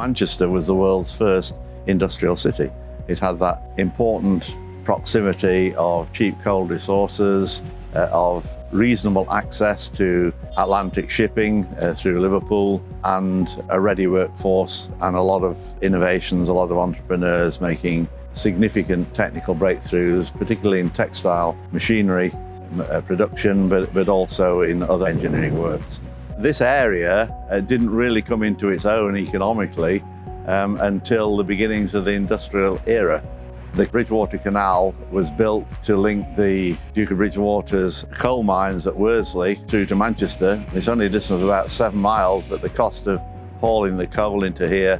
Manchester was the world's first industrial city. It had that important proximity of cheap coal resources, of reasonable access to Atlantic shipping through Liverpool, and a ready workforce and a lot of innovations, a lot of entrepreneurs making significant technical breakthroughs, particularly in textile machinery production, but also in other engineering works. This area didn't really come into its own economically until the beginnings of the industrial era. The Bridgewater Canal was built to link the Duke of Bridgewater's coal mines at Worsley through to Manchester. It's only a distance of about 7 miles, but the cost of hauling the coal into here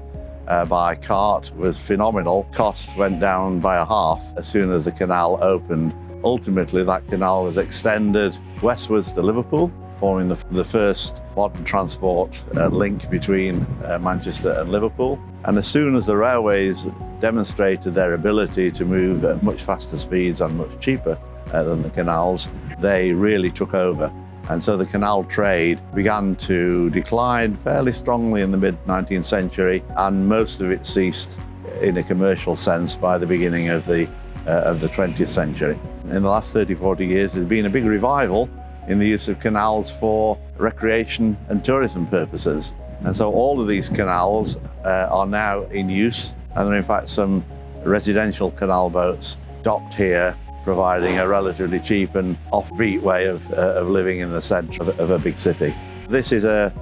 by cart was phenomenal. Costs went down by a half as soon as the canal opened. Ultimately, that canal was extended westwards to Liverpool, forming the first modern transport link between Manchester and Liverpool. And as soon as the railways demonstrated their ability to move at much faster speeds and much cheaper than the canals, they really took over. And so the canal trade began to decline fairly strongly in the mid-19th century, and most of it ceased in a commercial sense by the beginning of the 20th century. In the last 30, 40 years, there's been a big revival in the use of canals for recreation and tourism purposes. And so all of these canals are now in use, and there are in fact some residential canal boats docked here, providing a relatively cheap and offbeat way of living in the centre of a big city. This is a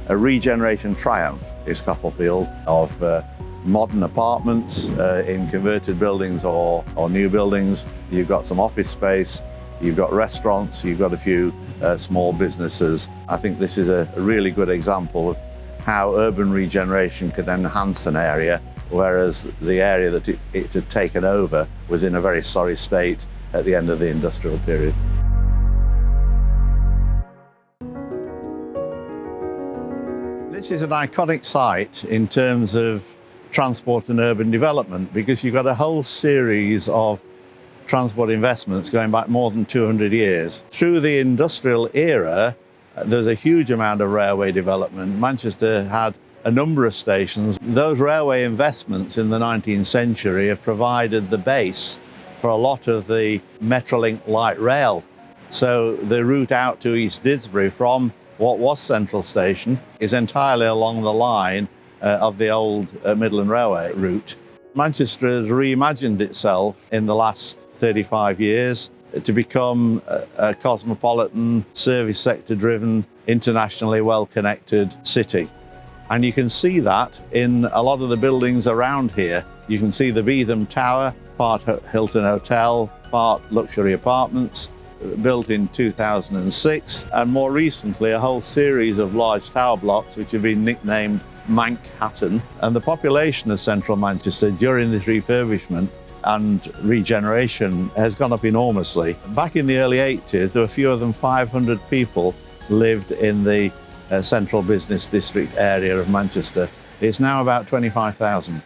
regeneration triumph, is Castlefield, of modern apartments in converted buildings or new buildings. You've got some office space, you've got restaurants, you've got a few small businesses. I think this is a really good example of how urban regeneration can enhance an area, whereas the area that it had taken over was in a very sorry state at the end of the industrial period. This is an iconic site in terms of transport and urban development, because you've got a whole series of transport investments going back more than 200 years. Through the industrial era, there's a huge amount of railway development. Manchester had a number of stations. Those railway investments in the 19th century have provided the base for a lot of the Metrolink light rail. So the route out to East Didsbury from what was Central Station is entirely along the line of the old Midland Railway route. Manchester has reimagined itself in the last 35 years to become a cosmopolitan, service sector driven, internationally well-connected city. And you can see that in a lot of the buildings around here. You can see the Beetham Tower, part Hilton Hotel, part luxury apartments, built in 2006, and more recently a whole series of large tower blocks which have been nicknamed Manhattan. And the population of central Manchester during this refurbishment and regeneration has gone up enormously. Back in the early 80s, there were fewer than 500 people lived in the central business district area of Manchester. It's now about 25,000.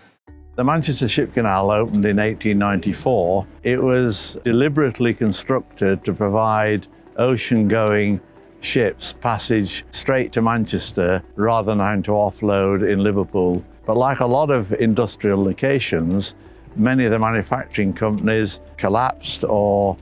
The Manchester Ship Canal opened in 1894. It was deliberately constructed to provide ocean-going ships passage straight to Manchester rather than having to offload in Liverpool. But like a lot of industrial locations, many of the manufacturing companies collapsed or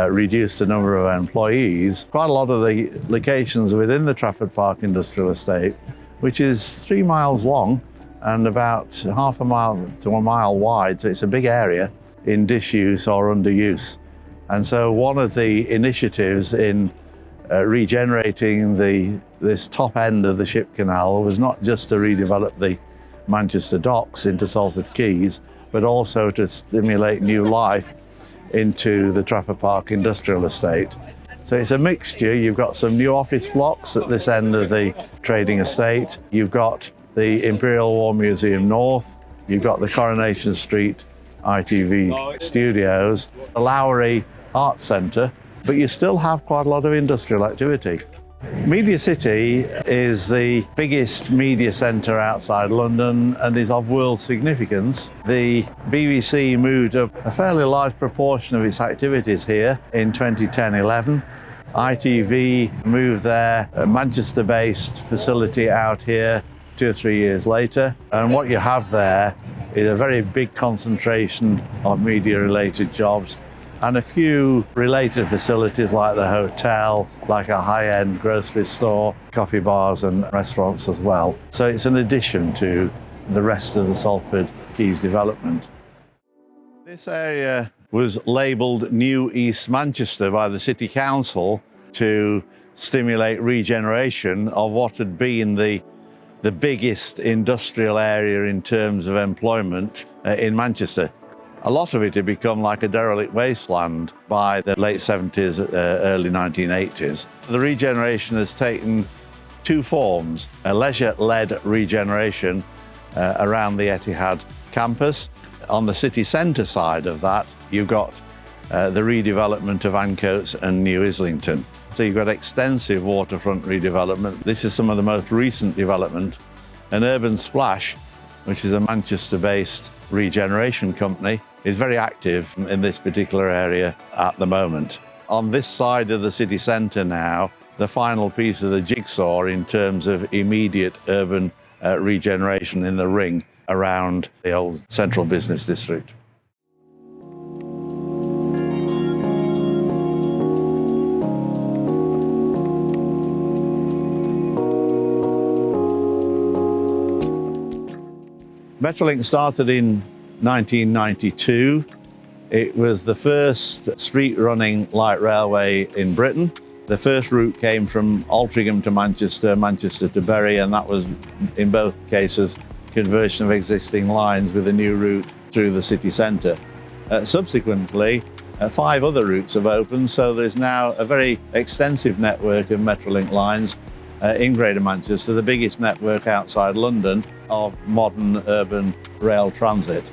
reduced the number of employees. Quite a lot of the locations within the Trafford Park Industrial Estate, which is 3 miles long and about half a mile to a mile wide, so it's a big area, in disuse or underuse. And so one of the initiatives in regenerating this top end of the Ship Canal was not just to redevelop the Manchester docks into Salford Quays, but also to stimulate new life into the Trafford Park Industrial Estate. So it's a mixture. You've got some new office blocks at this end of the trading estate. You've got the Imperial War Museum North. You've got the Coronation Street ITV studios, the Lowry Arts Centre, but you still have quite a lot of industrial activity. Media City is the biggest media centre outside London and is of world significance. The BBC moved a fairly large proportion of its activities here in 2010-11. ITV moved their Manchester-based facility out here 2 or 3 years later. And what you have there is a very big concentration of media-related jobs and a few related facilities like the hotel, like a high-end grocery store, coffee bars and restaurants as well. So it's an addition to the rest of the Salford Quays development. This area was labelled New East Manchester by the City Council to stimulate regeneration of what had been the biggest industrial area in terms of employment in Manchester. A lot of it had become like a derelict wasteland by the late 70s, early 1980s. The regeneration has taken two forms: a leisure-led regeneration around the Etihad campus. On the city centre side of that, you've got the redevelopment of Ancoats and New Islington. So you've got extensive waterfront redevelopment. This is some of the most recent development. And Urban Splash, which is a Manchester-based regeneration company, is very active in this particular area at the moment. On this side of the city centre now, the final piece of the jigsaw in terms of immediate urban regeneration in the ring around the old central business district. Metrolink started in 1992. It was the first street-running light railway in Britain. The first route came from Altrincham to Manchester, Manchester to Bury, and that was, in both cases, conversion of existing lines with a new route through the city centre. Subsequently, 5 other routes have opened, so there's now a very extensive network of Metrolink lines in Greater Manchester, the biggest network outside London of modern urban rail transit.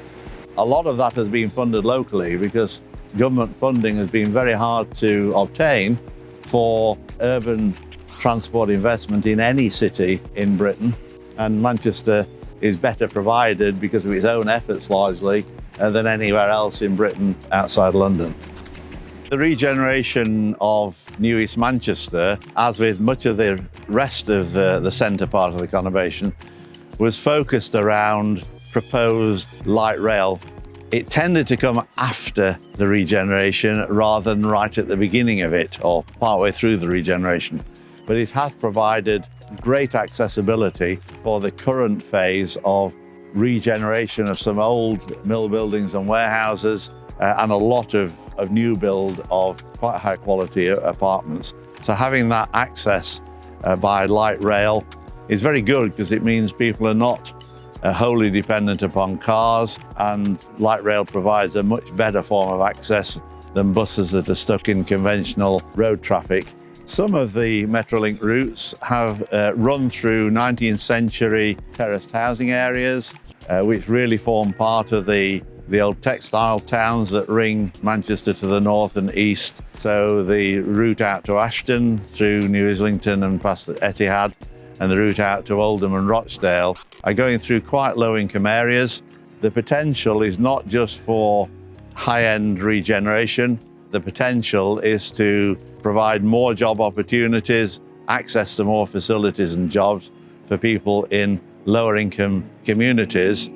A lot of that has been funded locally because government funding has been very hard to obtain for urban transport investment in any city in Britain, and Manchester is better provided because of its own efforts largely than anywhere else in Britain outside London. The regeneration of New East Manchester, as with much of the rest of the centre part of the conurbation, was focused around proposed light rail. It tended to come after the regeneration rather than right at the beginning of it or partway through the regeneration. But it has provided great accessibility for the current phase of regeneration of some old mill buildings and warehouses and a lot of new build of quite high quality apartments. So having that access by light rail is very good because it means people are not wholly dependent upon cars, and light rail provides a much better form of access than buses that are stuck in conventional road traffic. Some of the Metrolink routes have run through 19th century terraced housing areas, which really form part of the old textile towns that ring Manchester to the north and east. So the route out to Ashton through New Islington and past Etihad, and the route out to Oldham and Rochdale are going through quite low-income areas. The potential is not just for high-end regeneration. The potential is to provide more job opportunities, access to more facilities and jobs for people in lower-income communities.